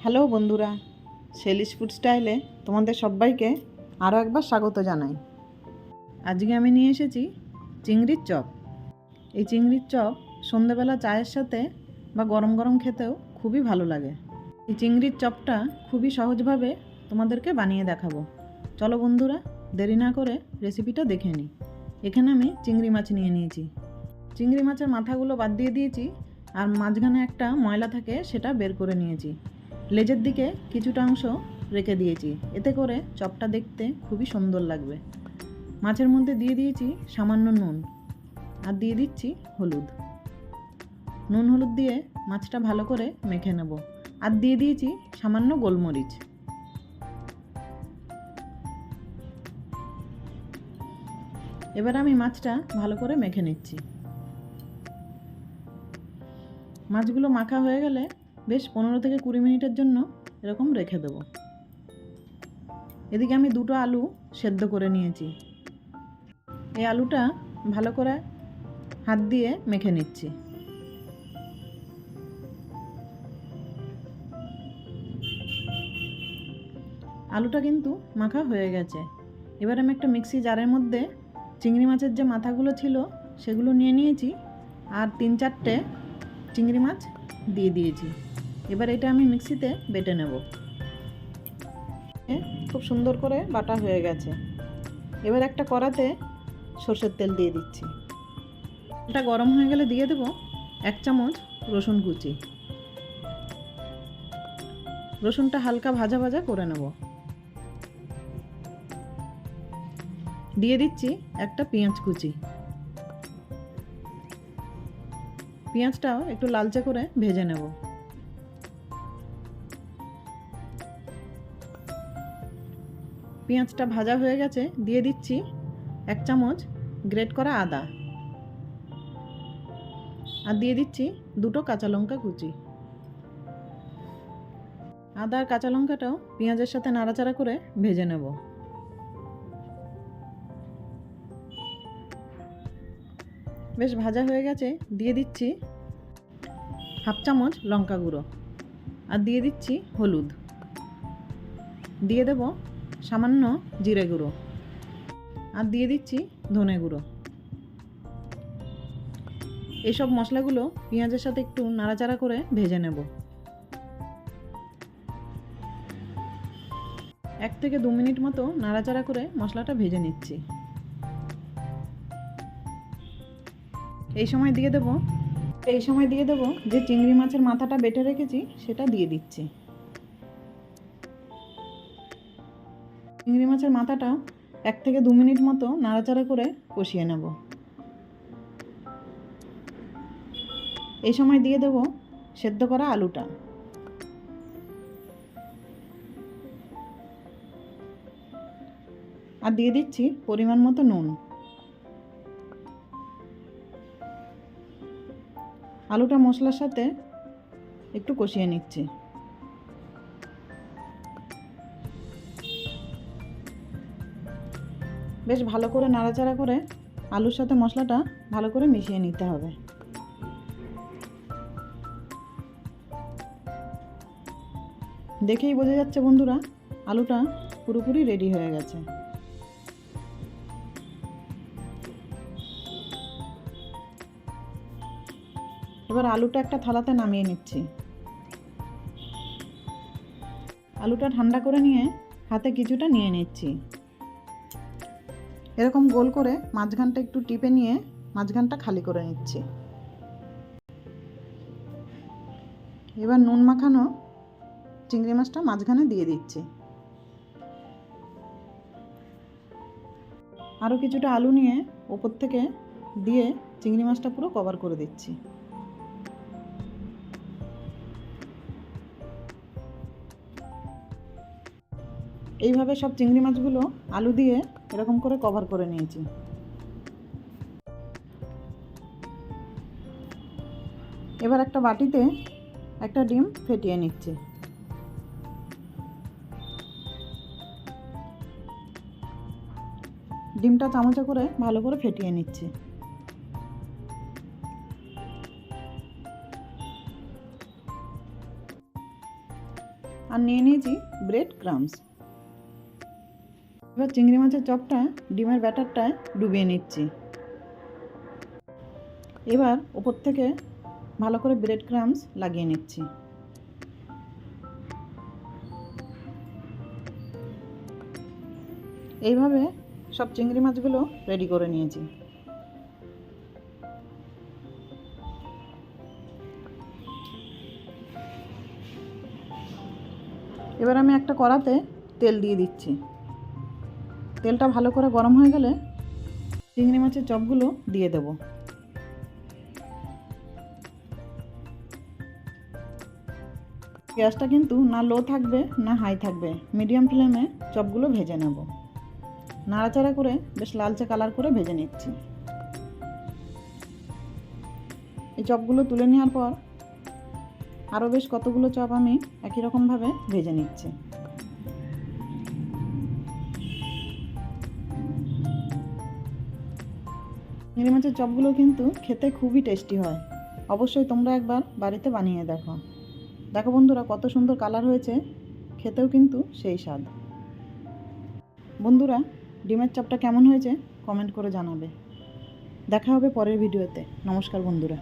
Hello বন্ধুরা, Shelley's food স্টাইলে তোমাদের সবাইকে আরও একবার স্বাগত জানাই। আজকে আমি নিয়ে এসেছি চিংড়ির চপ। এই চিংড়ির চপ সন্ধেবেলা চায়ের সাথে বা গরম গরম খেতেও খুবই ভালো লাগে। এই চিংড়ির চপটা খুবই সহজভাবে তোমাদেরকে বানিয়ে দেখাবো। চলো বন্ধুরা, দেরি না করে রেসিপিটা দেখে নিই। এখানে আমি চিংড়ি মাছ নিয়ে নিয়েছি। চিংড়ি মাছের মাথাগুলো বাদ দিয়ে দিয়েছি, আর মাঝখানে একটা ময়লা থাকে সেটা বের করে নিয়েছি। লেজের দিকে কিছুটা অংশ রেখে দিয়েছি, এতে করে চপটা দেখতে খুবই সুন্দর লাগবে। মাছের মধ্যে দিয়ে দিয়েছি সামান্য নুন, আর দিয়ে দিচ্ছি হলুদ। নুন হলুদ দিয়ে মাছটা ভালো করে মেখে নেব, আর দিয়ে দিয়েছি সামান্য গোলমরিচ। এবার আমি মাছটা ভালো করে মেখে নিচ্ছি। মাছগুলো মাখা হয়ে গেলে বেশ 15 থেকে 20 মিনিটের জন্য এরকম রেখে দেবো। এদিকে আমি 2টো আলু সেদ্ধ করে নিয়েছি। এই আলুটা ভালো করে হাত দিয়ে মেখে নিচ্ছি। আলুটা কিন্তু মাখা হয়ে গেছে। এবার আমি একটা মিক্সি জারের মধ্যে চিংড়ি মাছের যে মাথাগুলো ছিল সেগুলো নিয়ে নিয়েছি, আর 3-4টে চিংড়ি মাছ দিয়ে দিয়েছি। এবার এটা আমি মিক্সিতে বেটে নেব। খুব সুন্দর করে বাটা হয়ে গেছে। এবার একটা কড়াতে সরষের তেল দিয়ে দিচ্ছি। এটা গরম হয়ে গেলে দিয়ে দেব 1 চামচ রসুন কুচি। রসুনটা হালকা ভাজা ভাজা করে নেব। দিয়ে দিচ্ছি একটা পেঁয়াজ কুচি। পেঁয়াজটাও একটু লালচে করে ভেজে নেব। পেঁয়াজটা ভাজা হয়ে গেছে, দিয়ে দিচ্ছি 1 চামচ গ্রেট করা আদা, আর দিয়ে দিচ্ছি 2টো কাঁচা লঙ্কা কুচি। আদা আর কাঁচা লঙ্কাটাও পেঁয়াজের সাথে নাড়াচাড়া করে ভেজে নেব। বেশ ভাজা হয়ে গেছে, দিয়ে দিচ্ছি 1/2 চামচ লঙ্কা গুঁড়ো, আর দিয়ে দিচ্ছি হলুদ। দিয়ে দেব সামান্য জিরে গুঁড়ো, আর দিয়ে দিচ্ছি ধনে গুঁড়ো। এইসব মশলাগুলো পেঁয়াজের সাথে একটু নাড়াচাড়া করে ভেজে নেব। 1 থেকে 2 মিনিট মতো নাড়াচাড়া করে মশলাটা ভেজে নিচ্ছি। এই সময় দিয়ে দেব যে চিংড়ি মাছের মাথাটা বেটে রেখেছি সেটা দিয়ে দিচ্ছি। চিংড়ি মাছের মাথাটা 1 থেকে 2 মিনিট মতো নাড়াচাড়া করে কষিয়ে নেব। এই সময় দিয়ে দেব সেদ্ধ করা আলুটা, আর দিয়ে দিচ্ছি পরিমাণ মতো নুন। আলুটা মশলার সাথে একটু কষিয়ে নিচ্ছি। বেশ ভালো করে নাড়াচাড়া করে আলুর সাথে মশলাটা ভালো করে মিশিয়ে নিতে হবে। দেখেই বোঝা যাচ্ছে বন্ধুরা, আলুটা পুরোপুরি রেডি হয়ে গেছে। এবার আলুটা একটা থালাতে নামিয়ে নিচ্ছি। আলুটা ঠান্ডা করে নিয়ে হাতে কিছুটা নিয়ে নিচ্ছি। এরকম গোল করে মাঝখানটা একটু টিপে নিয়ে মাঝখানটা খালি করে নিচ্ছি। এবার নুন মাখানো চিংড়ি মাছটা মাঝখানে দিয়ে দিচ্ছি। আরও কিছুটা আলু নিয়ে ওপর থেকে দিয়ে চিংড়ি মাছটা পুরো কভার করে দিচ্ছি। এইভাবে সব চিংড়ি মাছগুলো আলু দিয়ে এরকম করে কভার করে নিয়েছি। এবার একটা বাটিতে একটা ডিম ফেটিয়ে নিচ্ছি। ডিমটা চামচে করে ভালো করে ফেটিয়ে নিচ্ছি। আর নিয়ে নিয়েছি ব্রেড ক্রাম্বস। এবার চিংড়ি মাছের চপটা ডিমের ব্যাটারটায় ডুবিয়ে নিচ্ছি। এবার ওপর থেকে ভালো করে ব্রেড ক্রাম্বস লাগিয়ে নিচ্ছি। এইভাবে সব চিংড়ি মাছগুলো রেডি করে নিয়েছি। এবার আমি একটা কড়াতে তেল দিয়ে দিচ্ছি। তেলটা ভালো করে গরম হয়ে গেলে চিংড়ি মাছের চপগুলো দিয়ে দেব। গ্যাসটা কিন্তু না লো থাকবে না হাই থাকবে, মিডিয়াম ফ্লেমে চপগুলো ভেজে নেব। নাড়াচাড়া করে বেশ লালচে কালার করে ভেজে নিচ্ছি। এই চপগুলো তুলে নেওয়ার পর আরও বেশ কতগুলো চপ আমি একই রকমভাবে ভেজে নিচ্ছি। চিংড়ি মাছের চপগুলো কিন্তু খেতে খুবই টেস্টি হয়। অবশ্যই তোমরা একবার বাড়িতে বানিয়ে দেখো। দেখো বন্ধুরা কত সুন্দর কালার হয়েছে, খেতেও কিন্তু সেই স্বাদ। বন্ধুরা ডিমের চপটা কেমন হয়েছে কমেন্ট করে জানাবে। দেখা হবে পরের ভিডিওতে। নমস্কার বন্ধুরা।